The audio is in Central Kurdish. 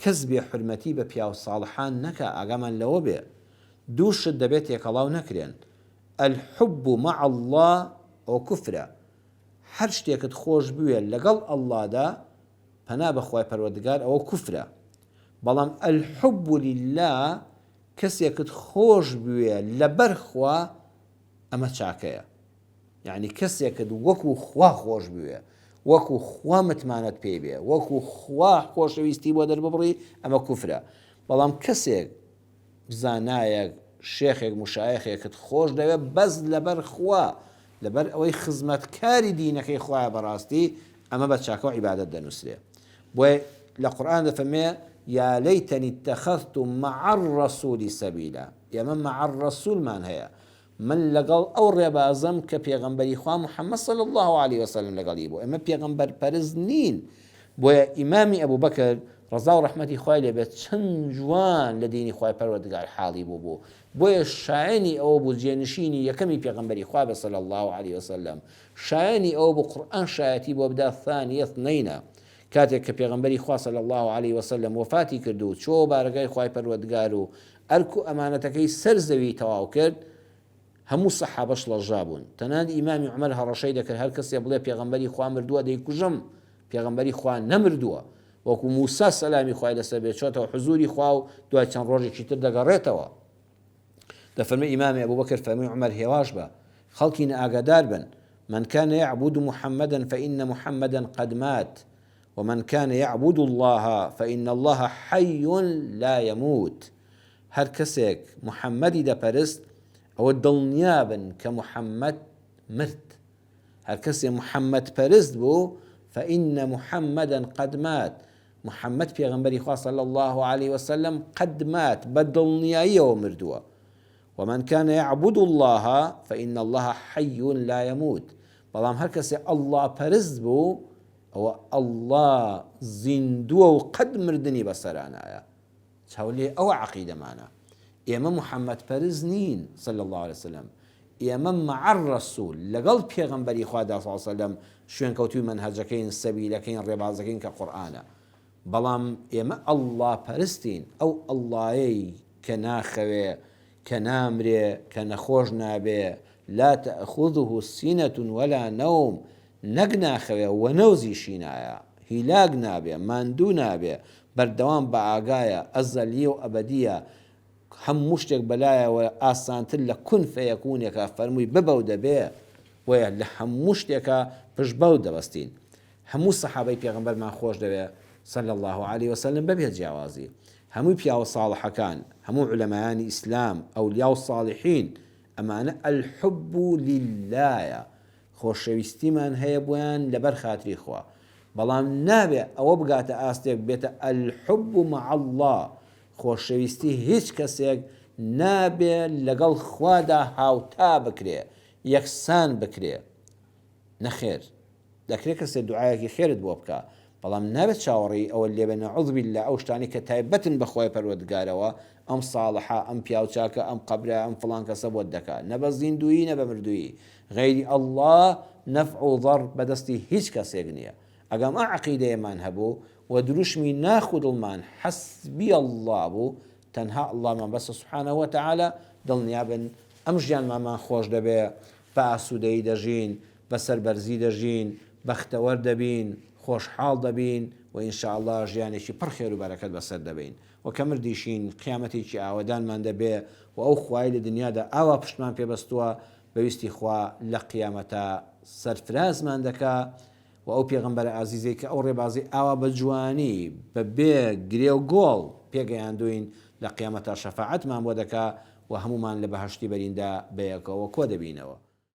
کەس بێ حرمەتی بە پیا و ساڵحان نەکە ئاگامان لەوە بێ دووشت دەبێت تێکەڵاو نەکرێن الحب مع الله ئەو کوفرە هەر شتێکت خۆش بوێ لەگەڵ ئەڵڵادا پەنا بەخوای پەروەردگار ئەوە کوفرە بەڵام الحب لله کەسێکت خۆش بوێ لەبەر خوا ئەمە چاکەیە یعنی کەسێکت وەکو خوا خۆش بوێ وەکو خوا متمانەت پێی بێ وەکو خوا خۆشەویستی بۆ دەرببڕی ئەمە کوفرە بەڵام کەسێک زانایەک شێخێک مشایخێکت خۆش دەوێت بەس لەبەر خوا لەبەر ئەوەی خزمەتکاری دینەکەی خوایە بەڕاستی ئەمە بە چاکە و عیبادەت دەنووسرێ بۆیە لە قورئان دەفەرمێ یا لەیتەنی اتەخەذت مع الرەسوول سەبیلا ئێمە مع الرەسوولمان هەیە من لەگەڵ ئەو ڕێبازەم کە پێغەمبەری خوا محەممەد صلی الله عليه وسلم لەگەڵی بوو ئێمە پێغەمبەر پەرست نین بۆیە ئیمامی ئەبوو بەکر ڕەزا و ڕەحمەتی خوای لێبێت چەند جوان لە دینی خوای پەروەردگار حاڵی بوو بۆیە شایەنی ئەوە بوو جێنشینی یەکەمی پێغەمبەری خوا بە صلی الله عليه وسلم شایەنی ئەوە بوو قورئان شایەتی بۆ بدا ثانیە اثنەینە کاتێک کە پێغەمبەری خوا صلی الله عليه وسلم وفاتی کرد و چۆ بارگای خوای پەروەردگار و ئەرک و ئەمانەتەکەی سەر زەوی تەواو کرد هەموو سەحابەش لەژا بوون تەنانەت ئیمامی عومەر هەڕەشەی دەکرد هەر کەسێ بڵێ پێغەمبەری خوا مردووە دەیکوژم پێغەمبەری خوا نەمردووە وەکو موسا سەلامی خوای لەسەر بێت چۆتەوە حزوری خوا و دوای چەند ڕۆژێکی تر دەگەڕێتەوە دەفەرمێ ئیمامی ئەبوبەکر فەرمووی عومەر هێواش بە خەڵکی ئاگادار بن من كان يعبد محمدا فإن محمدا قد مات ومن كان يعبد الله فإن الله حي لا يموت هەر کەسێک محەممەدی دەپەرست ئەوە دڵنیابن کە محەممەد مرد هەر کەسێ محەممەد پەرست بوو فإن محمدا قد مات محەممەد پێغەمبەری خوا صلی الله عليه وسلم قد مات بە دڵنیاییەوە مردووە ومن كان يعبد الله فإن الله حي لا يموت بەڵام هەر کەسێ ئەڵڵا پەرست بوو ئەوە ئەڵڵا زیندووە و قەد مردنی بەسەرانایە چاولێ ئەوە عەقیدەمانە ئێمە محەممەد پەرست نین صلی الله عليه وسلم ئێمە مع الرەسوول لەگەڵ پێغەمبەری خوادا صلی الله عليه وسلم شوێن کەوتوی منهەجەکەین سەبیلەکەین ڕێبازەکەین کە قورئانە بەڵام ئێمە ئەڵڵا پەرستین ئەو ئەڵڵایەی کە ناخەوێ کە نامرێ کە نەخۆش نابێ لا تأخذه سینة ولا نوم نەک ناخەوێ و نەوزیشی نایە هیلاک نابێ ماندوو نابێ بەردەوام بە ئاگایە ئەزەلیە و ئەبەدیە هەموو شتێک بەلایەوە ئاسانتر لە کون فەیەکونێکە فەرمووی ببە و دەبێ وەیە لە هەموو شتێکە پشت بەو دەبەستین هەموو سەحابەی پێغەمبەرمان خۆش دەوێ صلی الله عليه وسلم بەبێت جیاوازی هەمووی پیاوە ساڵحەکان هەموو عولەمایانی ئیسلام ئەولیا و ساڵحین ئەمانە الحب للهیە خۆشەویستیمان هەیە بۆیان لەبەر خاتری خوا بەڵام نابێ ئەوە بگاتە ئاستێک بێتە الحب مع الله خۆشەویستی هیچ کەسێک نابێ لەگەڵ خوادا هاوتا بکرێ یەکسان بکرێ نەخێر دەکرێت کەسێ دوعایەکی خێرت بۆ بکە بەڵام نابێت چاوەڕێی ئەوە لێبێ نەعوذ بالله ئەو شتانی کە تایبەتن بەخوای پەروەردگارەوە ئەم ساڵحە ئەم پیاوچاکە ئەم قەبرە ئەم فڵان کەسە بۆت دەکات نە بە زیندویی نە بە مردووی غەیری ئەڵڵا نەفع و ضەر بەدەستی هیچ کەسێک نییە ئەگەم ئەم عەقیدەیەمان هەبوو و دروشمی ناخ و دڵمان حەسبی ئەڵڵا بوو تەنها ئەڵڵامان بەسە سوبحانەهو وتەعالە دڵنیابن ئەم ژیانمان خۆش دەبێ بە ئاسوودەیی دەژین بە سەربەرزی دەژین بەختەوەر دەبین خۆشحاڵ دەبین و ئینشاء الله ژیانێکی پڕ خێر و بەرەکەت بەسەر دەبین و کە مردیشین قیامەتێکی ئاوەدانمان دەبێ و ئەو خوای لە دنیادا ئاوا پشتمان پێبەستووە بەویستی خوا لە قیامەتە سەرفرازمان دەکا و ئەو پێغەمبەرە ئازیزەی کە ئەو ڕێبازی ئاوا بە جوانی بە بێ گرێ و گۆڵ پێگەیاندوین لە قیامەتە شەفاعەتمان بۆ دەکا و هەمومان لە بەهەشتی بەریندا بەیەکەوە کۆ دەبینەوە.